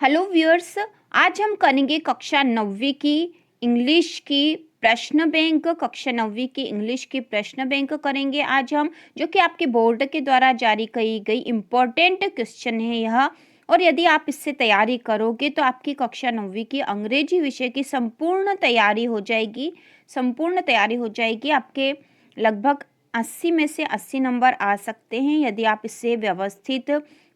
Hello viewers, आज हम करेंगे कक्षा 9वीं की इंग्लिश की प्रश्न बैंक। कक्षा 9वीं की इंग्लिश की प्रश्न बैंक करेंगे आज हम, जो कि आपके बोर्ड के द्वारा जारी की गई इम्पोर्टेंट क्वेश्चन है यह। और यदि आप इससे तैयारी करोगे तो आपकी कक्षा 9वीं की अंग्रेजी विषय की संपूर्ण तैयारी हो जाएगी। आपके लगभग 80 में से 80 नंबर आ सकते हैं यदि आप इससे व्यवस्थित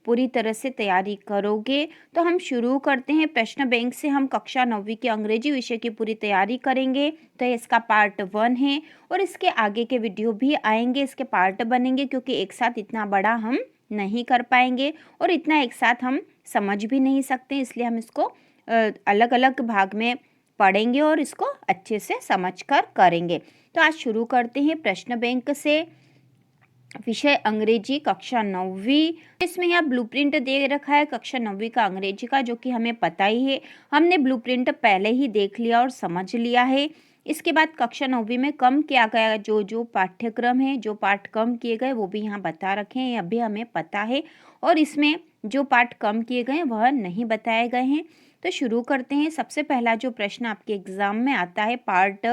पूरी तरह से तैयारी करोगे। तो हम शुरू करते हैं। प्रश्न बैंक से हम कक्षा 9वीं के अंग्रेजी विषय की पूरी तैयारी करेंगे। तो इसका पार्ट 1 है और इसके आगे के वीडियो भी आएंगे, इसके पार्ट बनेंगे, क्योंकि एक साथ इतना बड़ा हम नहीं कर पाएंगे और इतना एक साथ हम समझ भी नहीं सकते, इसलिए हम इसको अलग अलग भाग में पढ़ेंगे और इसको अच्छे से समझ कर करेंगे। तो आज शुरू करते हैं प्रश्न बैंक से। विषय अंग्रेजी कक्षा 9वीं। इसमें यहाँ ब्लूप्रिंट दे रखा है कक्षा 9वीं का अंग्रेजी का, जो कि हमें पता ही है। हमने ब्लूप्रिंट पहले ही देख लिया और समझ लिया है। इसके बाद कक्षा 9वीं में कम किया गया जो पाठ्यक्रम है, जो पाठ कम किए गए वो भी यहाँ बता रखे हैं, अभी हमें पता है। और इसमें जो पाठ कम किए गए वह नहीं बताए गए हैं। तो शुरू करते हैं। सबसे पहला जो प्रश्न आपके एग्जाम में आता है, पार्ट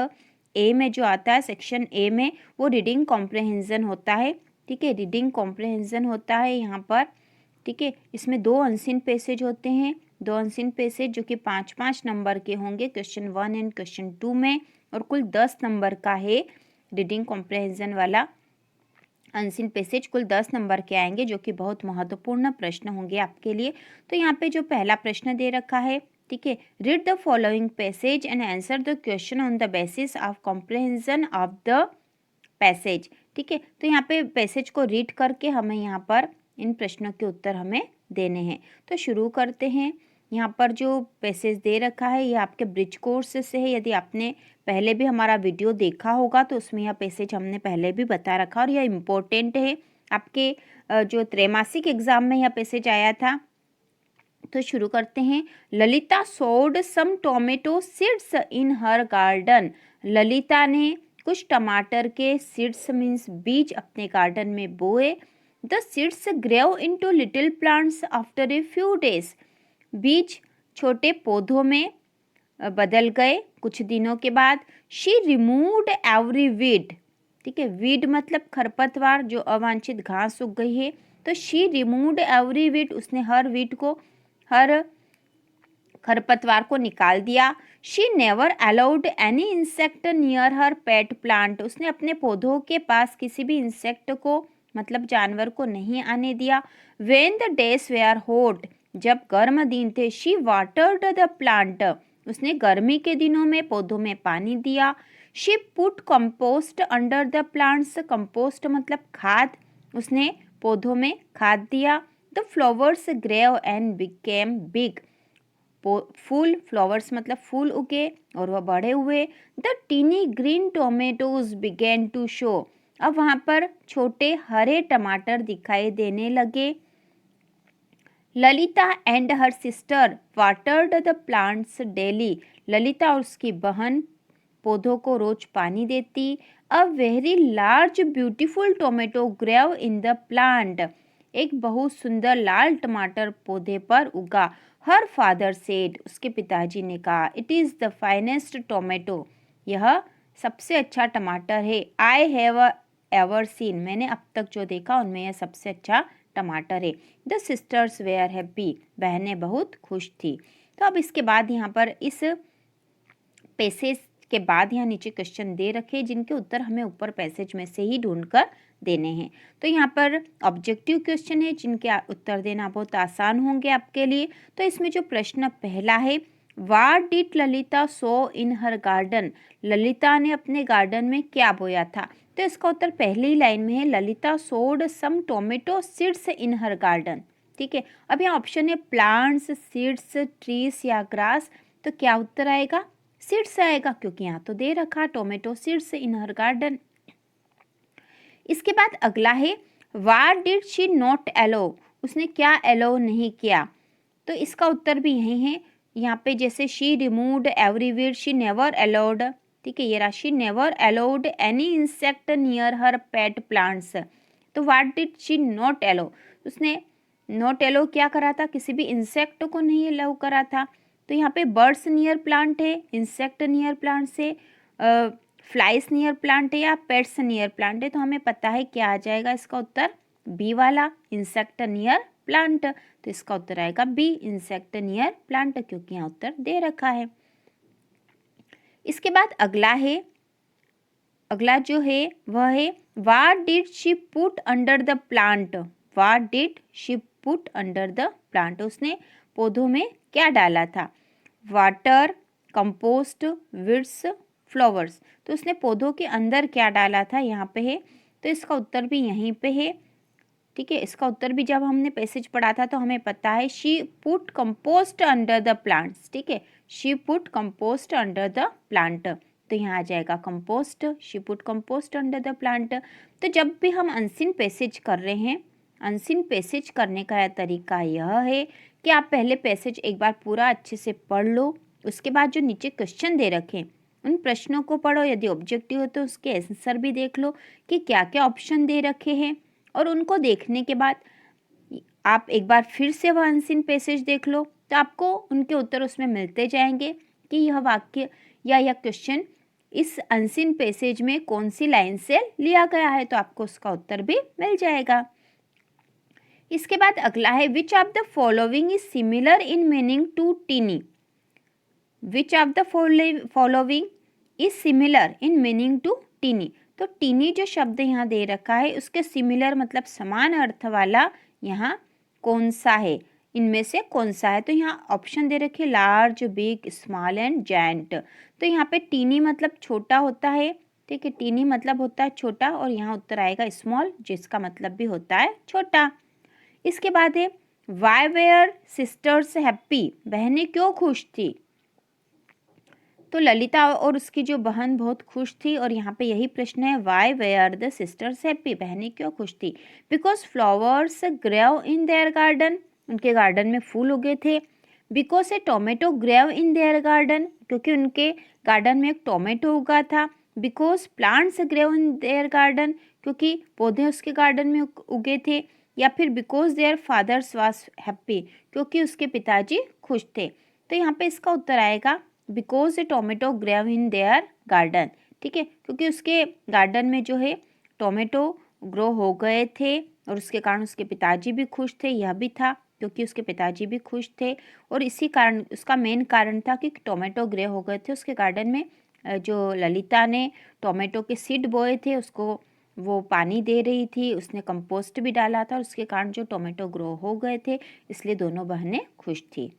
ए में जो आता है, सेक्शन ए में, वो रीडिंग कॉम्प्रहेंजन होता है। ठीक है, रीडिंग कॉम्प्रहेंजन होता है यहाँ पर। ठीक है, इसमें 2 अनसीन पैसेज होते हैं, 2 अनसीन पैसेज जो कि 5-5 नंबर के होंगे क्वेश्चन 1 एंड क्वेश्चन 2 में, और कुल 10 नंबर का है रीडिंग कॉम्प्रहेंजन वाला अनसीन पैसेज। कुल 10 नंबर के आएंगे, जो कि बहुत महत्वपूर्ण प्रश्न होंगे आपके लिए। तो यहाँ पे जो पहला प्रश्न दे रखा है, ठीक है, read the following passage and answer the question on the basis of comprehension of the passage. ठीक है, तो यहाँ पे पैसेज को रीड करके हमें यहाँ पर इन प्रश्नों के उत्तर हमें देने हैं। तो शुरू करते हैं। यहाँ पर जो पैसेज दे रखा है ये आपके ब्रिज कोर्स से है। यदि आपने पहले भी हमारा वीडियो देखा होगा तो उसमें यह पैसेज हमने पहले भी बता रखा, और यह इम्पोर्टेंट है आपके जो त्रैमासिक एग्जाम में यह पैसेज आया था। तो शुरू करते हैं। Lalita sowed some tomato seeds in her garden. Lalita ने कुछ टमाटर के सीड्स मीन्स बीज अपने गार्डन में बोए। The seeds grew into little plants after a few days. बीज छोटे पौधों में बदल गए कुछ दिनों के बाद। She removed every weed. ठीक है, वीड मतलब खरपतवार, जो अवांछित घास उग गई है। तो शी रिमूव्ड एवरी वीड, उसने हर खरपतवार को निकाल दिया। She never allowed any insect near her pet plant. उसने अपने पौधों के पास किसी भी इंसेक्ट को, मतलब जानवर को, नहीं आने दिया। When the days were hot, जब गर्म दिन थे, शी वाटर्ड द प्लांट। उसने गर्मी के दिनों में पौधों में पानी दिया। She put compost under the plants. Compost मतलब खाद, उसने पौधों में खाद दिया। The flowers grew and became big. फूल, फ्लावर्स मतलब फूल उगे और वह बड़े हुए। The tiny green tomatoes began to show. अब वहां पर छोटे हरे टमाटर दिखाई देने लगे। Lalita and her sister watered the plants daily. Lalita और उसकी बहन पौधों को रोज पानी देती। A very large beautiful tomato grew in the plant. एक बहुत सुंदर लाल टमाटर पौधे पर उगा। हर फादर सेड, उसके पिताजी ने कहा, it is the finest tomato, यह सबसे अच्छा टमाटर है। आई हैव एवर सीन, मैंने अब तक जो देखा उनमें यह सबसे अच्छा टमाटर है। द सिस्टर्स वेयर हैप्पी, बहनें बहुत खुश थी। तो अब इसके बाद यहाँ पर इस पैसेज के बाद यहाँ नीचे क्वेश्चन दे रखे, जिनके उत्तर हमें ऊपर पैसेज में से ही ढूंढकर देने हैं। तो यहाँ पर ऑब्जेक्टिव क्वेश्चन है, जिनके उत्तर देना बहुत आसान होंगे आपके लिए। तो इसमें जो प्रश्न पहला है, what did Lalita so in her garden. Lalita ने अपने गार्डन में क्या बोया था। तो इसका उत्तर पहली लाइन में है, Lalita sowed some tomato seeds in her garden. ठीक है, अब यहाँ ऑप्शन है प्लांट्स, सीड्स, ट्रीज या ग्रास। तो क्या उत्तर आएगा, सीड्स आएगा, क्योंकि यहाँ तो दे रखा tomato seeds in her garden. इसके बाद अगला है, व्हाट डिड शी नॉट अलो, उसने क्या अलो नहीं किया। तो इसका उत्तर भी यही है। यहाँ पे जैसे she removed every weed, she never allowed, ठीक है, ये रहा, she never allowed any insect near her pet plants. तो व्हाट डिड शी नॉट अलो, उसने नॉट एलो क्या करा था, किसी भी इंसेक्ट को नहीं अलाउ करा था। तो यहाँ पे बर्ड्स नियर प्लांट है, इंसेक्ट नियर प्लांट से, फ्लाइज नियर प्लांट है या पेट्स नियर प्लांट है। तो हमें पता है क्या आ जाएगा इसका उत्तर, बी वाला, इंसेक्ट नियर प्लांट। तो इसका उत्तर आएगा बी, इंसेक्ट नियर प्लांट, क्योंकि यहाँ उत्तर दे रखा है। इसके बाद अगला जो है वह है what did she put under the plant. What did she put under the plant, उसने पौधों में क्या डाला था, वाटर, कंपोस्ट, वीड्स, फ्लावर्स। तो उसने पौधों के अंदर क्या डाला था, यहाँ पे है। तो इसका उत्तर भी यहीं पे है, ठीक है। इसका उत्तर भी जब हमने पैसेज पढ़ा था तो हमें पता है, she put compost under the plants, ठीक है, she put compost under the plant. तो यहाँ आ जाएगा compost, she put compost under the plant. तो जब भी हम अनसीन पैसेज कर रहे हैं, अनसीन पैसेज करने का तरीका यह है कि आप पहले पैसेज एक बार पूरा अच्छे से पढ़ लो, उसके बाद जो नीचे क्वेश्चन दे रखे उन प्रश्नों को पढ़ो, यदि ऑब्जेक्टिव हो तो उसके आंसर भी देख लो कि क्या क्या ऑप्शन दे रखे हैं, और उनको देखने के बाद आप एक बार फिर से वह अनसीन पैसेज देख लो, तो आपको उनके उत्तर उसमें मिलते जाएंगे कि यह वाक्य या यह क्वेश्चन इस अनसीन पैसेज में कौन सी लाइन से लिया गया है, तो आपको उसका उत्तर भी मिल जाएगा। इसके बाद अगला है which of the following is similar in meaning to tiny. Which of the following is similar in meaning to tiny. तो टीनी जो शब्द यहाँ दे रखा है उसके सिमिलर मतलब समान अर्थ वाला यहाँ कौन सा है, इनमें से कौन सा है। तो यहाँ ऑप्शन दे रखे large, big, small and giant. तो यहाँ पे टीनी मतलब छोटा होता है, ठीक है, टीनी मतलब होता है छोटा, और यहाँ उत्तर आएगा स्मॉल, जिसका मतलब भी होता है छोटा। इसके बाद है वाई वेयर सिस्टर्स हैप्पी, बहनें क्यों खुश थी। तो ललिता और उसकी जो बहन बहुत खुश थी, और यहाँ पे यही प्रश्न है why were the sisters happy, बहनें क्यों खुश थी। Because flowers grew in their garden, उनके गार्डन में फूल उगे थे। Because a tomato grew in their garden, क्योंकि उनके गार्डन में एक टोमेटो उगा था। Because plants grew in their garden, क्योंकि पौधे उसके गार्डन में उगे थे। या फिर because their fathers was happy, क्योंकि उसके पिताजी खुश थे। तो यहाँ पे इसका उत्तर आएगा because a tomato grew in their garden, ठीक है, क्योंकि उसके गार्डन में जो है टोमेटो ग्रो हो गए थे, और उसके कारण उसके पिताजी भी खुश थे। यह भी था क्योंकि उसके पिताजी भी खुश थे, और इसी कारण उसका मेन कारण था कि टोमेटो ग्रे हो गए थे उसके गार्डन में। जो ललिता ने टोमेटो के सीड बोए थे उसको वो पानी दे रही थी, उसने कंपोस्ट भी डाला था, और उसके कारण जो टोमेटो ग्रो हो गए थे, इसलिए दोनों बहनें खुश थी।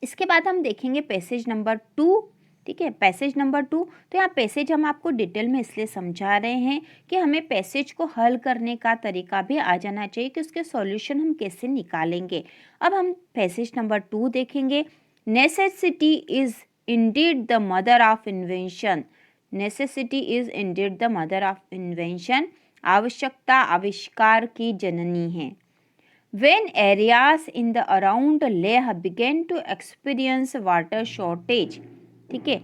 इसके बाद हम देखेंगे पैसेज नंबर 2, ठीक है, पैसेज नंबर 2। तो यहाँ पैसेज हम आपको डिटेल में इसलिए समझा रहे हैं कि हमें पैसेज को हल करने का तरीका भी आ जाना चाहिए कि उसके सॉल्यूशन हम कैसे निकालेंगे। अब हम पैसेज नंबर 2 देखेंगे। Necessity is Indeed the mother of invention. Necessity is Indeed the mother of invention, आवश्यकता आविष्कार की जननी है। When areas in the around Leh began to experience water shortage, ठीक है,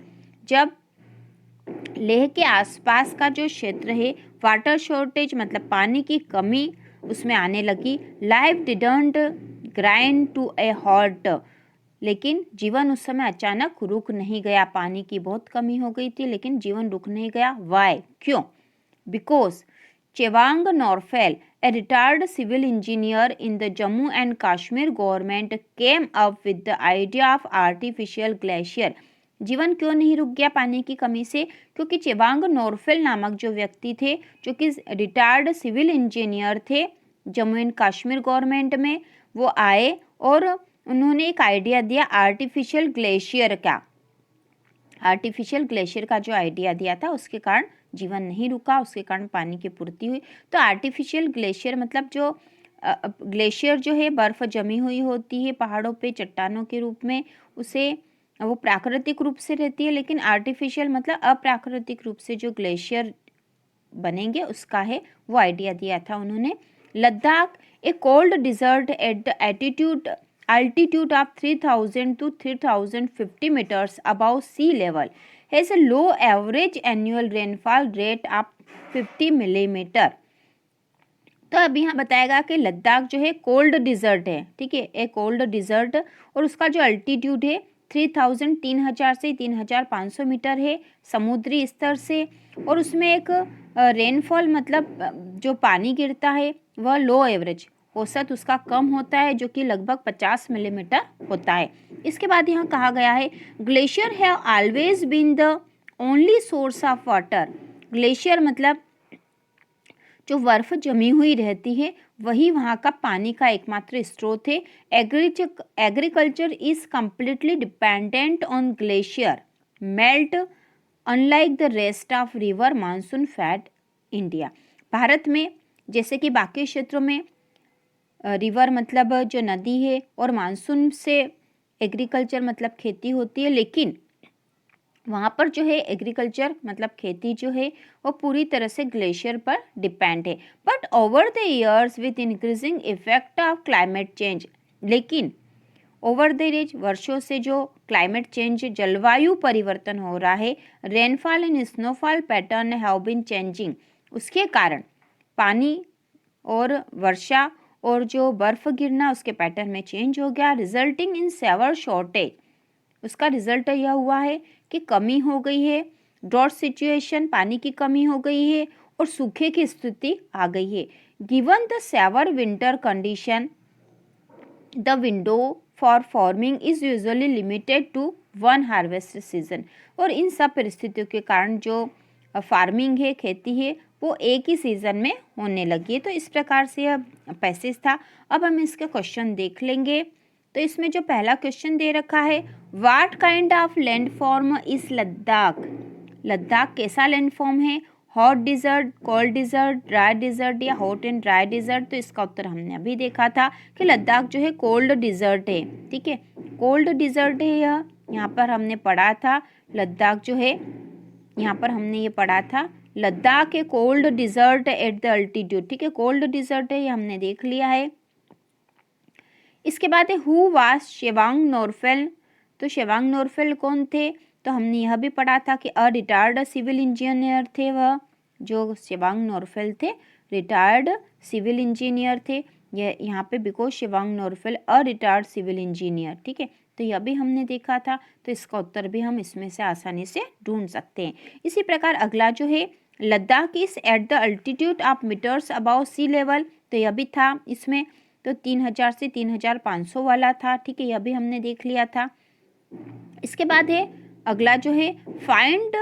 जब लेह के आसपास का जो क्षेत्र है वाटर शॉर्टेज मतलब पानी की कमी उसमें आने लगी। Life didn't grind to a halt, लेकिन जीवन उस समय अचानक रुक नहीं गया। पानी की बहुत कमी हो गई थी लेकिन जीवन रुक नहीं गया। वाई, क्यों। Because Chewang Norphel, a retired civil engineer in the Jammu and Kashmir government, came up with the idea of artificial glacier। जीवन क्यों नहीं रुक गया पानी की कमी से, क्योंकि चेवांग नॉरफेल नामक जो व्यक्ति थे जो कि रिटायर्ड सिविल इंजीनियर थे जम्मू एंड कश्मीर गवर्नमेंट में, वो आए और उन्होंने एक आइडिया दिया आर्टिफिशियल ग्लेशियर का। आर्टिफिशियल ग्लेशियर का जो आइडिया दिया था उसके कारण जीवन नहीं रुका, उसके कारण पानी की पूर्ति हुई। तो आर्टिफिशियल ग्लेशियर मतलब जो ग्लेशियर जो है बर्फ़ जमी हुई होती है पहाड़ों पे चट्टानों के रूप में, उसे वो प्राकृतिक रूप से रहती है, लेकिन आर्टिफिशियल मतलब अप्राकृतिक रूप से जो ग्लेशियर बनेंगे उसका है वो आइडिया दिया था उन्होंने। लद्दाख, ए cold desert at the altitude of 3000 to 3050 meters above sea level has a low average annual rainfall rate of 50 millimeter। तो अब यहाँ बताएगा कि लद्दाख जो है कोल्ड डिजर्ट है, ठीक है, एक कोल्ड डिजर्ट, और उसका जो अल्टीट्यूड है 3000 से 3500 मीटर है समुद्री स्तर से, और उसमें एक रेनफॉल मतलब जो पानी गिरता है वह लो एवरेज, औसत उसका कम होता है, जो कि लगभग 50 मिलीमीटर होता है। इसके बाद यहाँ कहा गया है glacier have always been the only source of water. Glacier मतलब जो बर्फ जमी हुई रहती है वही वहाँ का पानी का एकमात्र स्रोत है। Agriculture is completely dependent on glacier melt unlike the rest of river monsoon fat India. Bharat में जैसे कि बाकी क्षेत्रों में रिवर मतलब जो नदी है और मानसून से एग्रीकल्चर मतलब खेती होती है, लेकिन वहाँ पर जो है एग्रीकल्चर मतलब खेती जो है वो पूरी तरह से ग्लेशियर पर डिपेंड है। But over the years with increasing effect of climate change, लेकिन ओवर द एज वर्षों से जो क्लाइमेट चेंज जलवायु परिवर्तन हो रहा है, rainfall and snowfall pattern have been changing, उसके कारण पानी और वर्षा और जो बर्फ गिरना उसके पैटर्न में चेंज हो गया, रिजल्टिंग इन सेवर शॉर्टेज। उसका रिजल्ट यह हुआ है कि कमी हो गई है, ड्रॉट सिचुएशन पानी की कमी हो गई है और सूखे की स्थिति आ गई है। Given the severe winter condition the window for farming is usually limited to one harvest season. और इन सब परिस्थितियों के कारण जो फार्मिंग है खेती है वो एक ही सीजन में होने लगी है। तो इस प्रकार से यह पैसेज था। अब हम इसके क्वेश्चन देख लेंगे। तो इसमें जो पहला क्वेश्चन दे रखा है what kind of landform is Ladakh. Ladakh कैसा लैंडफॉर्म है, hot desert, cold desert, dry desert या हॉट एंड ड्राई डिजर्ट। तो इसका उत्तर हमने अभी देखा था कि लद्दाख जो है कोल्ड डिजर्ट है, ठीक है, कोल्ड डिजर्ट है यह। यहाँ पर हमने पढ़ा था लद्दाख जो है, यहाँ पर हमने ये पढ़ा था लद्दाख ए cold desert eight the altitude, ठीक है, कोल्ड डिजर्ट है, ये हमने देख लिया है। इसके बाद है हु वाज शेवांग नोरफेल। तो शेवांग नोरफेल कौन थे, तो हमने यह भी पढ़ा था कि अ रिटायर्ड सिविल इंजीनियर थे वह, जो शेवांग नोरफेल थे रिटायर्ड सिविल इंजीनियर थे। यह यहाँ पे because Chewang Norphel a retired civil engineer, ठीक है, तो यह भी हमने देखा था। तो इसका उत्तर भी हम इसमें से आसानी से ढूंढ सकते हैं। इसी प्रकार अगला जो है Ladakh is at the altitude of metres above sea level. तो यह भी था इसमें, तो 3000 से 3500 वाला था, ठीक है, यह भी हमने देख लिया था। इसके बाद है अगला जो है find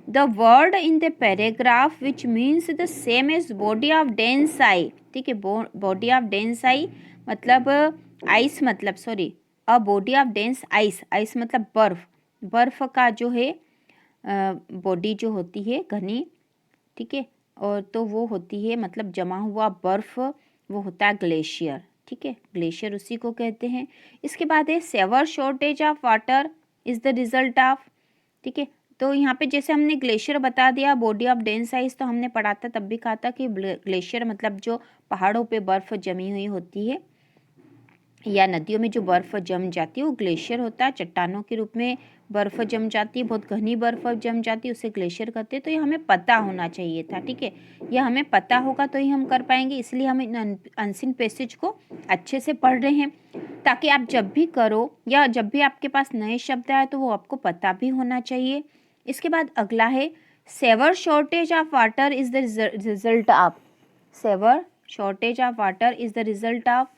the word in the paragraph which means the same as body of dense I, ठीक है, बॉडी ऑफ डेंस आई मतलब आइस मतलब sorry a body of dense ice, ice मतलब बर्फ, बर्फ का जो है बॉडी जो होती है घनी, ठीक है, और तो वो होती है मतलब जमा हुआ बर्फ, वो होता है ग्लेशियर, ठीक है, ग्लेशियर उसी को कहते हैं। इसके बाद है severe shortage of water is the result of, ठीक है, तो यहाँ पे जैसे हमने ग्लेशियर बता दिया बॉडी ऑफ डेंस आइस, तो हमने पढ़ा था तब भी कहा था कि ग्लेशियर मतलब जो पहाड़ों पे बर्फ जमी हुई होती है या नदियों में जो बर्फ जम जाती है वो ग्लेशियर होता है। चट्टानों के रूप में बर्फ जम जाती है, बहुत घनी बर्फ जम जाती है, उसे ग्लेशियर कहते हैं। तो ये हमें पता होना चाहिए था, ठीक है, यह हमें पता होगा तो ही हम कर पाएंगे, इसलिए हम इन अनसीन पैसेज को अच्छे से पढ़ रहे हैं ताकि आप जब भी करो या जब भी आपके पास नए शब्द आए तो वो आपको पता भी होना चाहिए। इसके बाद अगला है severe shortage of water is the result of, severe shortage of water is the result of,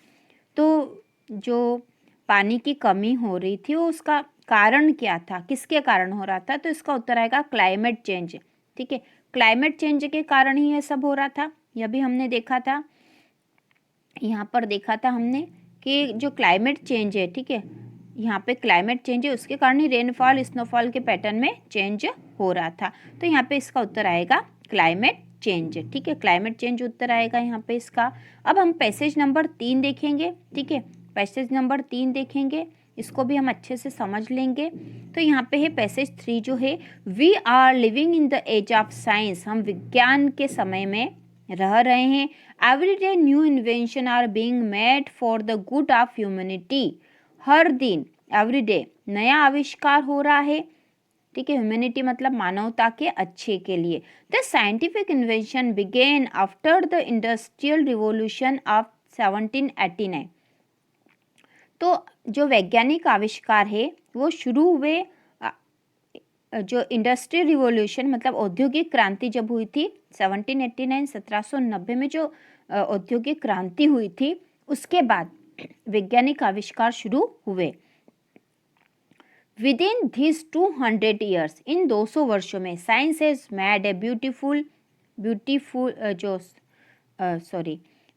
तो जो पानी की कमी हो रही थी वो उसका कारण क्या था, किसके कारण हो रहा था, तो इसका उत्तर आएगा क्लाइमेट चेंज, ठीक है, क्लाइमेट चेंज के कारण ही यह सब हो रहा था। यह भी हमने देखा था, यहाँ पर देखा था हमने कि जो क्लाइमेट चेंज है, ठीक है, यहाँ पे क्लाइमेट चेंज है उसके कारण ही रेनफॉल स्नोफॉल के पैटर्न में चेंज हो रहा था। तो यहाँ पे इसका उत्तर आएगा क्लाइमेट चेंज, ठीक है, क्लाइमेट चेंज उत्तर आएगा यहाँ पे इसका। अब हम पैसेज नंबर 3 देखेंगे, ठीक है, पैसेज नंबर 3 देखेंगे, इसको भी हम अच्छे से समझ लेंगे। तो यहाँ पे है पैसेज 3 जो है we are living in the age of science, हम विज्ञान के समय में रह रहे हैं। Every day new invention are being made for the good of humanity, हर दिन एवरी डे नया आविष्कार हो रहा है ठीक है, ह्यूमैनिटी मतलब मानवता के अच्छे के लिए। The scientific invention began after the industrial revolution of 1789। तो जो वैज्ञानिक आविष्कार है वो शुरू हुए जो इंडस्ट्रियल रिवॉल्यूशन मतलब औद्योगिक क्रांति जब हुई थी 1789 1790 में जो औद्योगिक क्रांति हुई थी उसके बाद वैज्ञानिक आविष्कार शुरू हुए। विदिन दिस 200 ईयर्स, इन 200 वर्षों में science has made a beautiful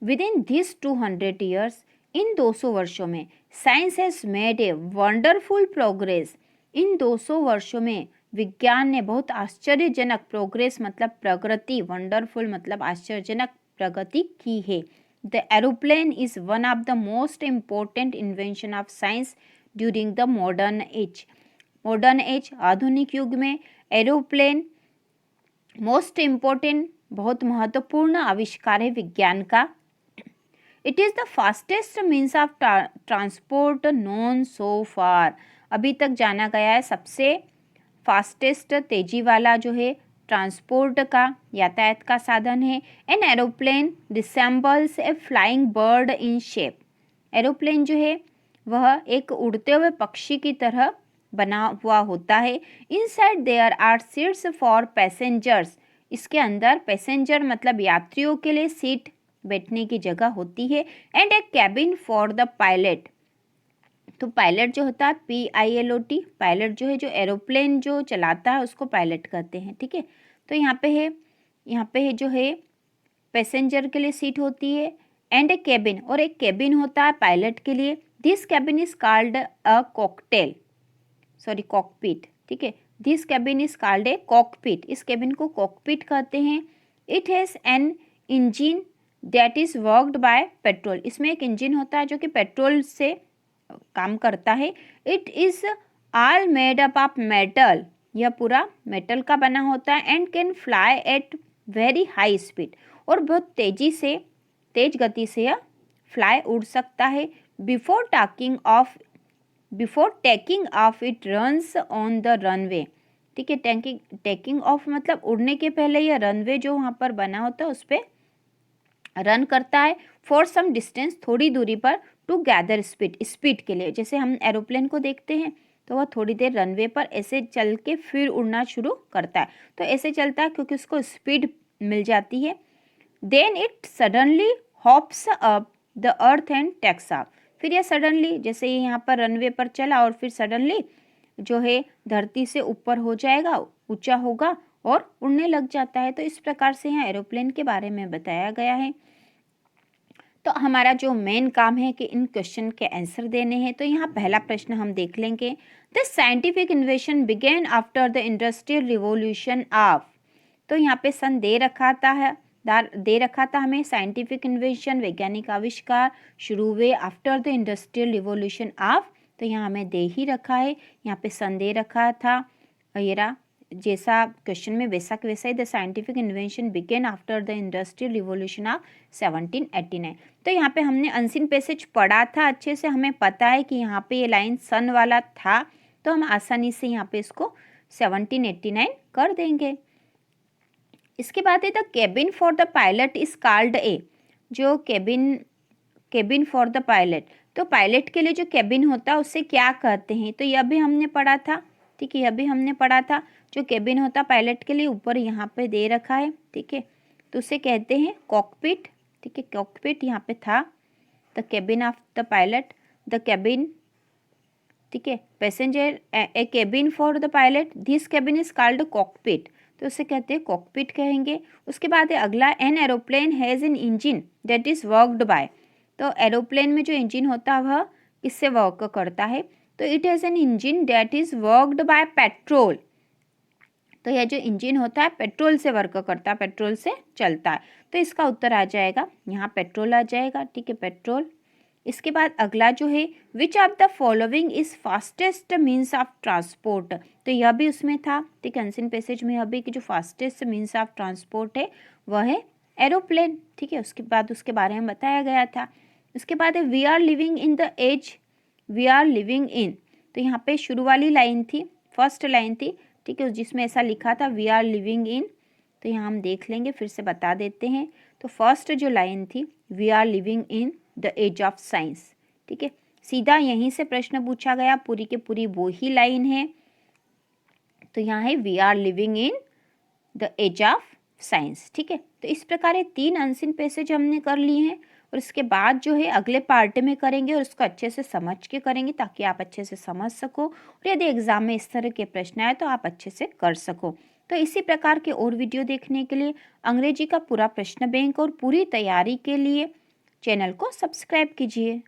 within this 200 years, इन 200 वर्षों में science has made a wonderful progress, इन 200 वर्षों में विज्ञान ने बहुत आश्चर्यजनक प्रोग्रेस मतलब प्रगति, वंडरफुल मतलब आश्चर्यजनक प्रगति की है। The aeroplane is one of the most important invention of science during the modern age. Modern age आधुनिक युग में एरोप्लेन मोस्ट इम्पोर्टेंट बहुत महत्वपूर्ण आविष्कार है विज्ञान का। It is the fastest means of transport known so far, अभी तक जाना गया है सबसे फास्टेस्ट तेजी वाला जो है ट्रांसपोर्ट का यातायात का साधन है। An aeroplane resembles A flying bird in shape, aeroplane जो है वह एक उड़ते हुए पक्षी की तरह बना हुआ होता है। Inside there are seats for passengers, इसके अंदर पैसेंजर मतलब यात्रियों के लिए सीट बैठने की जगह होती है। And A cabin for the pilot, तो पायलट जो होता है PILOT, पायलट जो है जो एरोप्लेन जो चलाता है उसको पायलट कहते हैं। ठीक है, तो यहाँ पे है जो है पैसेंजर के लिए सीट होती है। एंड ए कैबिन, और एक कैबिन होता है पायलट के लिए। This cabin is called a cockpit. ठीक है, this cabin is called a cockpit, इस कैबिन को कॉकपिट कहते हैं। It has an engine that is worked by petrol, इसमें एक इंजन होता है जो कि पेट्रोल से काम करता है। It is all made up of metal, यह पूरा मेटल का बना होता है। And can fly at very high speed, और बहुत तेज गति से यह फ्लाई उड़ सकता है। Before taking of it runs on the runway. ठीक है, टेकिंग ऑफ मतलब उड़ने के पहले यह रनवे जो वहाँ पर बना होता है उस पर रन करता है। फॉर सम डिस्टेंस, थोड़ी दूरी पर। टू गैदर स्पीड के लिए, जैसे हम एरोप्लेन को देखते हैं तो वह थोड़ी देर रनवे पर ऐसे चल के फिर उड़ना शुरू करता है, तो ऐसे चलता है क्योंकि उसको स्पीड मिल जाती है। Then it suddenly hops up the earth and takes off, फिर यह सडनली जैसे ये यहाँ पर रनवे पर चला और फिर सडनली जो है धरती से ऊपर हो जाएगा, ऊंचा होगा और उड़ने लग जाता है। तो इस प्रकार से यहाँ एरोप्लेन के बारे में बताया गया है। तो हमारा जो मेन काम है कि इन क्वेश्चन के आंसर देने हैं। तो यहाँ पहला प्रश्न हम देख लेंगे। The scientific invention began after the industrial revolution of, तो यहाँ पे सन दे रखा था हमें। साइंटिफिक इन्वेंशन वैज्ञानिक आविष्कार शुरू हुए after the industrial revolution of, तो यहाँ हमें दे ही रखा है, यहाँ पे सन दे रखा था। ये जैसा क्वेश्चन में वैसा वैसा ही the scientific invention began after the industrial revolution of 1789। तो यहाँ पे हमने अनसीन पैसेज पढ़ा था अच्छे से, हमें पता है कि यहाँ पे ये लाइन सन वाला था, तो हम आसानी से यहाँ पे इसको 1789 कर देंगे। इसके बाद है the cabin for the pilot is called ए, जो केबिन फॉर द पायलट, तो पायलट के लिए जो केबिन होता है उससे क्या कहते हैं, तो यह भी हमने पढ़ा था। ठीक है, यह भी हमने पढ़ा था। जो केबिन होता पायलट के लिए ऊपर यहाँ पे दे रखा है। ठीक है, तो उसे कहते हैं कॉकपिट। ठीक है, कॉकपिट यहाँ पे था। The cabin of the pilot, the cabin. ठीक है, passenger A cabin for the pilot, this cabin is called cockpit, तो उसे कहते हैं कॉकपिट कहेंगे। उसके बाद है अगला, an aeroplane has an engine that is worked by, तो एरोप्लेन में जो इंजन होता है वह किससे वर्क करता है, तो it has an engine that is worked by petrol, तो यह जो इंजन होता है पेट्रोल से वर्क करता है, पेट्रोल से चलता है। तो इसका उत्तर आ जाएगा यहाँ पेट्रोल आ जाएगा। ठीक है, पेट्रोल। इसके बाद अगला जो है, which of the following is fastest means of transport, तो यह भी उसमें था। ठीक है, अनसीन पैसेज में यह भी कि जो फास्टेस्ट मीन्स ऑफ ट्रांसपोर्ट है वह है एरोप्लेन। ठीक है, उसके बाद उसके बारे में बताया गया था। उसके बाद है we are living in the age we are living in, तो यहाँ पे शुरू वाली लाइन थी, फर्स्ट लाइन थी, ठीक है, जिसमें ऐसा लिखा था वी आर लिविंग इन, तो यहाँ हम देख लेंगे, फिर से बता देते हैं। तो फर्स्ट जो लाइन थी, we are living in the age of science, ठीक है, सीधा यहीं से प्रश्न पूछा गया, पूरी के पूरी वो ही लाइन है। तो यहाँ है we are living in the age of science, ठीक है। तो इस प्रकार ये 3 अनसीन पैसेज हमने कर लिए हैं, और इसके बाद जो है अगले पार्ट में करेंगे और उसको अच्छे से समझ के करेंगे, ताकि आप अच्छे से समझ सको, और यदि एग्जाम में इस तरह के प्रश्न आए तो आप अच्छे से कर सको। तो इसी प्रकार के और वीडियो देखने के लिए, अंग्रेजी का पूरा प्रश्न बैंक और पूरी तैयारी के लिए चैनल को सब्सक्राइब कीजिए।